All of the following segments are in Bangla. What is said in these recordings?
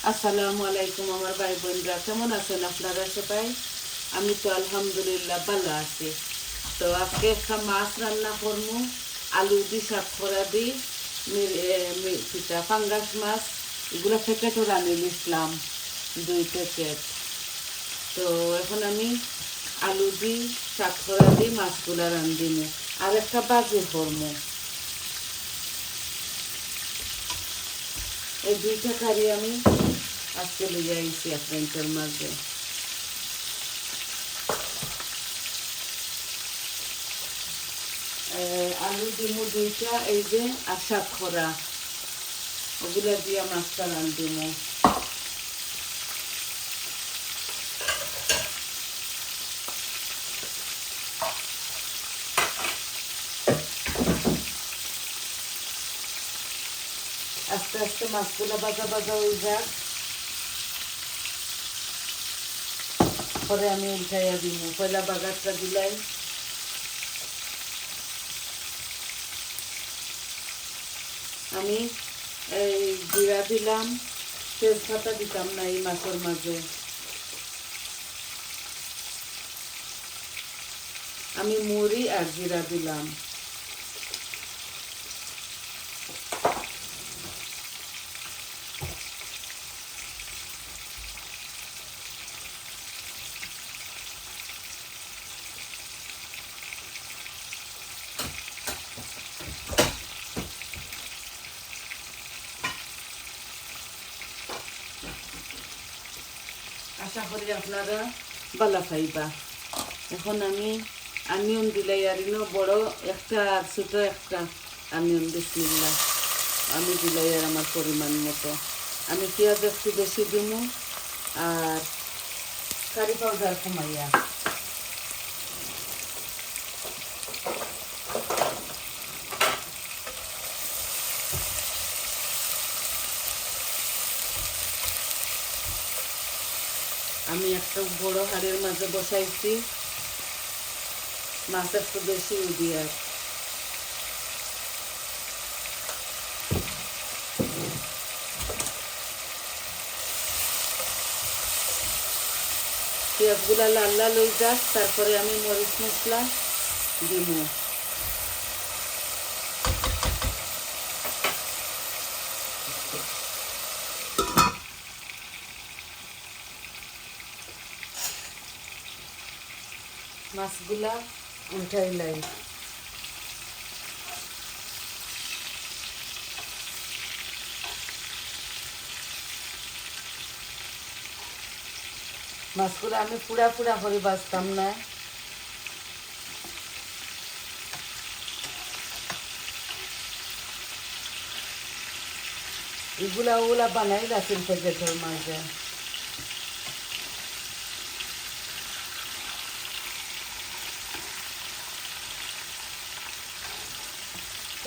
আসসালামু আলাইকুম আমার ভাই বোনরা, কেমন আছেন আপনারা সবাই? আমি তো আলহামদুলিল্লাহ ভালো আছি। তো আজকে একটা মাছ রান্না করবো, আলু দি সাতকরা দি পিঠা পাঙ্গাস মাছ, এগুলো প্যাকেটও রান্নি নিয়েছিলাম 2 প্যাকেট। তো এখন আমি আলু দি সাতকরা দি মাছগুলা রান্ধিমু, আর একটা বাজি করবো। এই 2টা কারি আমি আজকে লিয়ে আইছি আপনাদের মাঝে। আলু দিমু 2টা, এই যে আর সাতকরা, ওগুলা দিয়ে মাছটা রান্ধিমু। আস্তে আস্তে মাছগুলো ভাজা ভাজা হয়ে যাক, পরে আমি উল্টাইয়া দিমু। পয়লা বাগারটা দিলাই, আমি এই জিরা দিলাম, তেজপাতা দিতাম না এই মাছের মাঝে। আমি মুড়ি আর জিরা দিলাম। আশা করি আপনারা ভালো পাইবা। এখন আমি আনিয়ন দিলাই, আর বড় একটা আর ছোট একটা আনিয়ন, বিসমিল্লাহ আমি দিলাই আর আমার পরিমাণ মতো। আমি পেঁয়াজ একটু বেশি দিমু, আর কারি পাউডার কমাইয়া। আমি একটা বড় হাঁড়ির মাঝে বসাইছি, মাছ একটু বেশি দিয়ে। পেঁয়াজগুলা লাল লাল হয়ে যাক, তারপরে আমি মরিচ মশলা দিব। মাছগুলা উল্টাইলাই। মাছগুলো আমি পুরা পুরা করে বাজতাম না, এগুলা ওগুলা বানাই রাখেন প্যাকেটের মাঝে।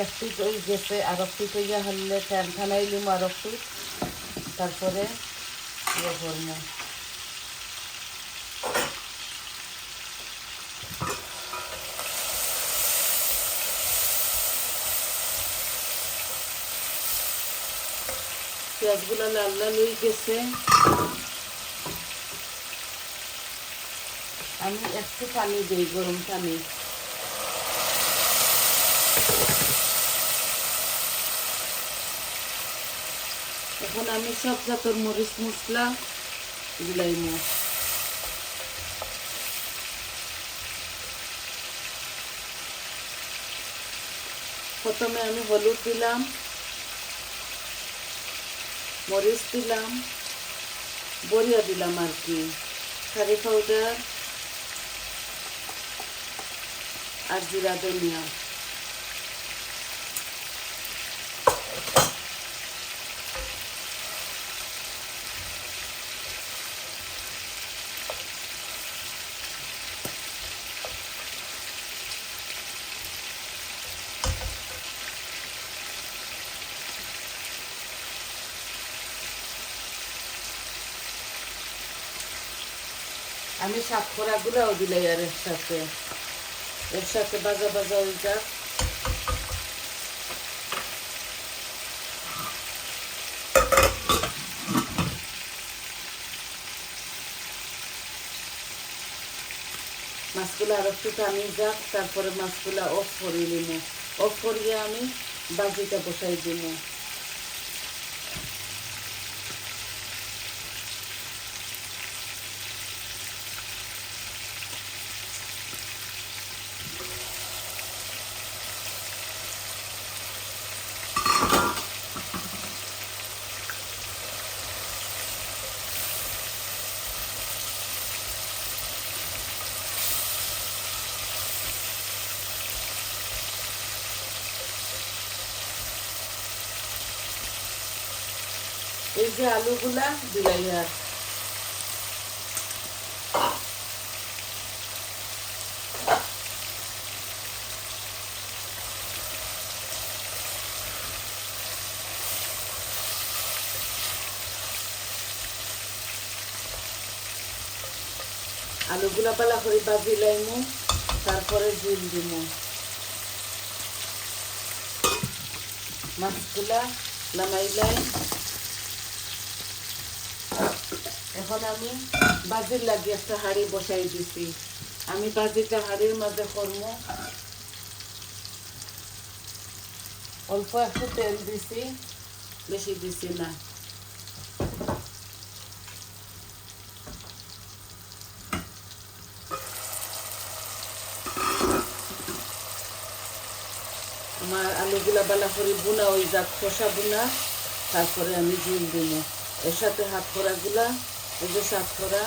এক পিট ওই গেছে, আর এক পিট ইয়া হলে ঠানাইলিম, আর এক পিট, তারপরে ইয়ে করবো। পেঁয়াজগুলো লাল লাল হয়ে গেছে, আমি একটু পানি দিই, গরম পানি। এখন আমি সব জাতের মরিচ মশলা দিলাইমু। প্রথমে আমি হলুদ দিলাম, মরিচ দিলাম, বড়িয়া দিলাম আর কি, কারি পাউডার আর জিরা ধনিয়া। আমি সাতকরাগুলাও দিলাই আর একসাথে ভাজা ভাজা হয়ে যাক। মাছগুলো আর একটু টানি যাক, তারপরে মাছগুলো অফ করে নিব। অফ করিয়ে আমি বাজিটা বসাই দিব। এই যে আলুগুলা দিলাই আর আলুগুলা পালা করে বাজি লাইমু, তারপরে জল দিব। মাছগুলা নামাইলাই। এখন আমি বাজির লাগি একটা হাঁড়ি বসাই দিছি। আমি বাজিটা হাঁড়ির মাঝে করবো। অল্প একটু তেল দিছি, বেশি দিছি না। আমার আলুগুলা বালা করে বোনা ওই যাক কষা বোনা, তারপরে আমি জল দিব। এর সাথে হাতকড়াগুলা, এই যে সাতকড়া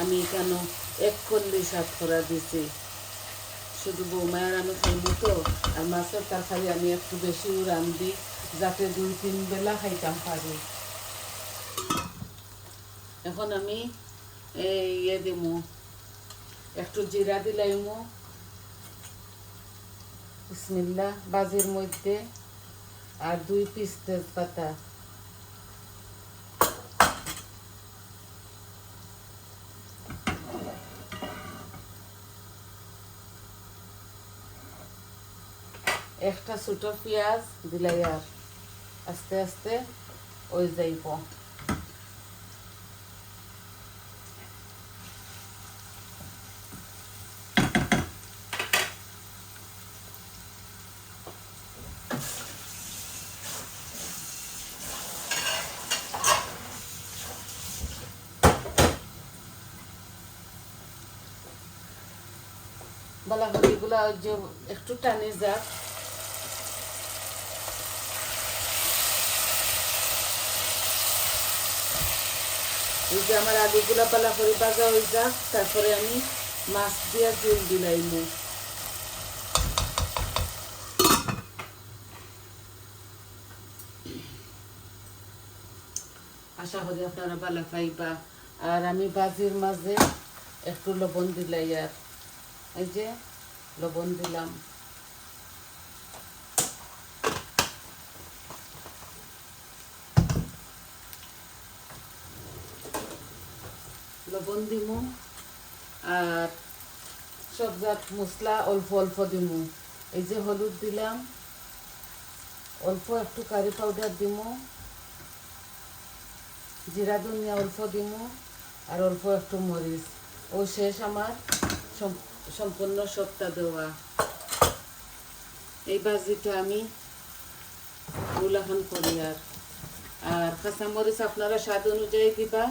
আমি কেন 1 কল্লি সাতকড়া দিছি। শুধু বৌমায়ের আমি খাইব তো, আর মাছের তরকারি আমি একটু বেশিও রান্ধি, যাতে 2-3 বেলা খাইতাম পারি। এখন আমি ইয়ে দিব, একটু জিরা দিলাইমু। বিসমিল্লাহ। বাজির মধ্যে আর 2 পিস তেজপাতা। একটা ছোট পেঁয়াজ দিলাই আর আস্তে আস্তে ওই যাইব। বালাহরিগুলা যে একটু টানে যাক। এই যে আমার আলুগুলা পালা করে ভাজা হয়ে যাক, তারপরে আমি মাছ দিয়া জল দিলাইমু। আশা করি আপনারা ভালো পাইবা। আর আমি বাজির মাঝে একটু লবণ দিলাই আর এই যে লবণ দিলাম। লবণ দিমু আর সব জাত মশলা অল্প অল্প দিমু। এই যে হলুদ দিলাম, অল্প একটু কারি পাউডার দিমু, জিরা ধনিয়া অল্প দিমু, আর অল্প একটু মরিচ। ও শেষ আমার সম্পূর্ণ সবটা দেওয়া। এই বাজিটা আমি উলাখান করি। আর কাঁচামরিচ আপনারা স্বাদ অনুযায়ী দিবা।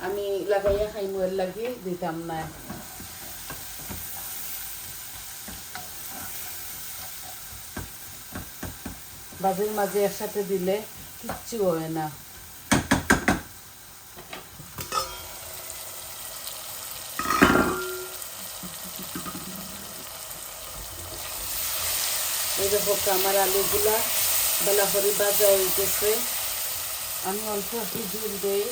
আমি লাগাইয়া খাইমু, এর লাগি দিতাম না। বাজির মাঝে একসাথে দিলে কিচ্ছু হয় না। এই দেখো আমার আলুগুলা বেলা করে ভাজা হয়ে গেছে। আমি অল্প একটু জল দিই।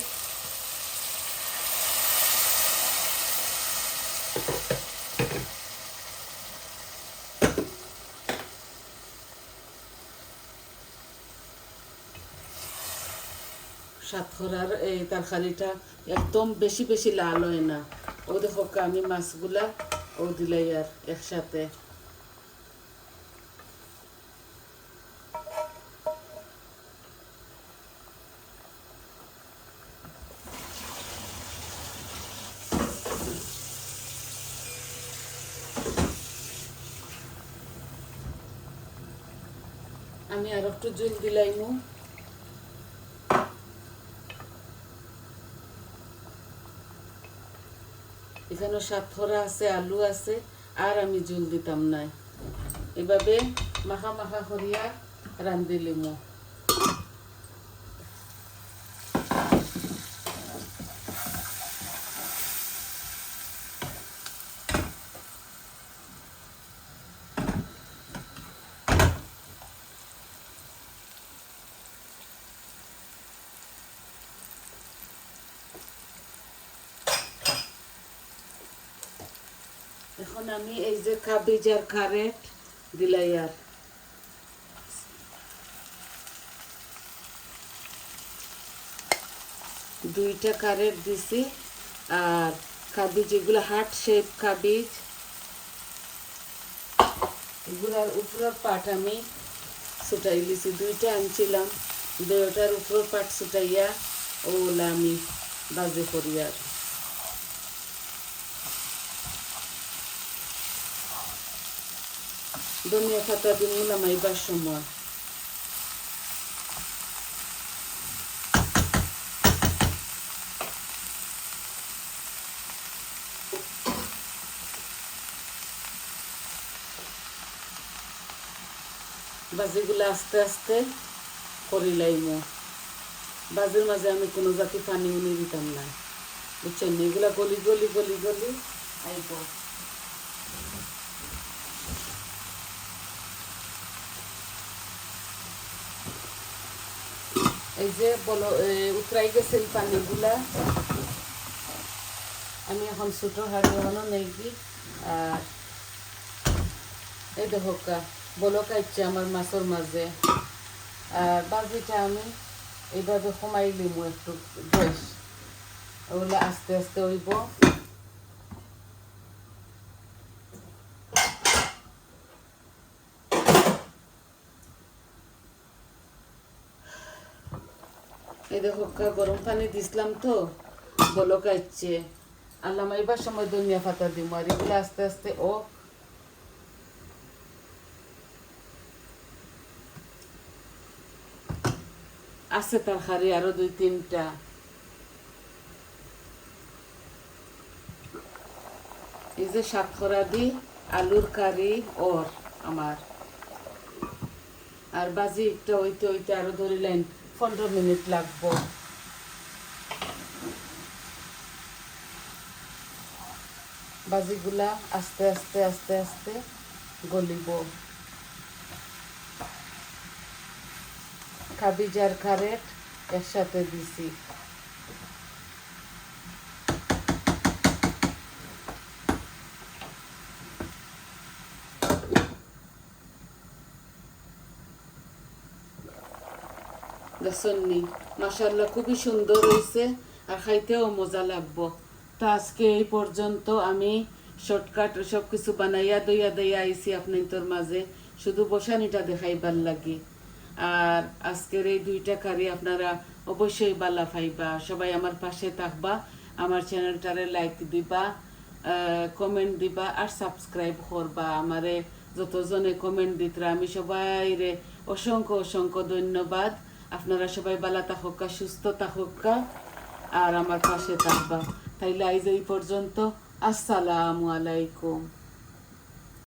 সাতক্ষরার এই তরকারিটা একদম বেশি বেশি লাল হয় না। ও দেখো আমি মাছগুলা ও দিলাই আর একসাথে। আমি আর একটু জল দিলাইমু। এখানে সাতখরা আছে, আলু আছে, আর আমি জল দিতাম না। এভাবে মাখা মাখা করিয়া রান্ধিলিমু। এখন আমি এই যে কাবেজ আর ক্যারেট দিলাই, আর দুইটা ক্যারেট দিছি, আর কাবেজ এগুলো হার্ট শেপ কাবেজ, এগুলার উপরের পাট আমি ছুটাই লিছি। দুইটা আনছিলাম, দুইটার উপরের পাট ছুটাইয়া ওগুলা আমি বাজে করি। আর ধনিয়া পাতা দিন নামাইবার সময়। বাজিগুলো আস্তে আস্তে করিলাইমু। বাজির মাঝে আমি কোনো জাতি পানি উনি দিতাম না, বুঝছেন? এগুলা গলি গলি গলি গলি আইব। এই যে বলো উতরাই গেছে এই পানিগুলা, আমি এখন ছোট হাড়ি এখনো নেই দি। আর এই দেখো বলো কাইছে আমার মাছের মাঝে। আর বাজিটা আমি এইভাবে কমাই লিমু একটু গ্যাস, ওগুলো আস্তে আস্তে হইব। এই দেখো গরম পানি দিছিলাম তো, বলো কাইছে। আর নামাইবার সময় ধনিয়া পাতা দিব, আর এগুলো আস্তে আস্তে আছে তরকারি আরো 2-3টা। এই যে সাতখরা দি আলুর কারি ওর আমার। আর বাজি একটা হইতে হইতে আরো ধরিলেন 15 মিনিট লাগবো। বাজিগুলা আস্তে আস্তে আস্তে আস্তে গলিব। কাবেজ আর ক্যারেট একসাথে দিছি। দেখছনি মাশাআল্লাহ খুবই সুন্দর হয়েছে, আর খাইতেও মজা লাগবো। তো আজকে এই পর্যন্ত। আমি শর্টকাট সব কিছু বানাইয়া দইয়া দইয়া আইছি আপনার মাঝে, শুধু বসানিটা দেখাইবার লাগি। আর আজকের এই 2টা কারি আপনারা অবশ্যই বালা পাইবা। সবাই আমার পাশে থাকবা, আমার চ্যানেলটারে লাইক দিবা, কমেন্ট দিবা, আর সাবস্ক্রাইব করবা। আমারে যতজনে কমেন্ট দিতরা আমি সবাইরে অসংখ্য অসংখ্য ধন্যবাদ। আপনারা সবাই বালা থাকা, সুস্থ থাকা, আর আমার পাশে থাকবা। তাইলে আইজ এই পর্যন্ত। আসসালামু আলাইকুম।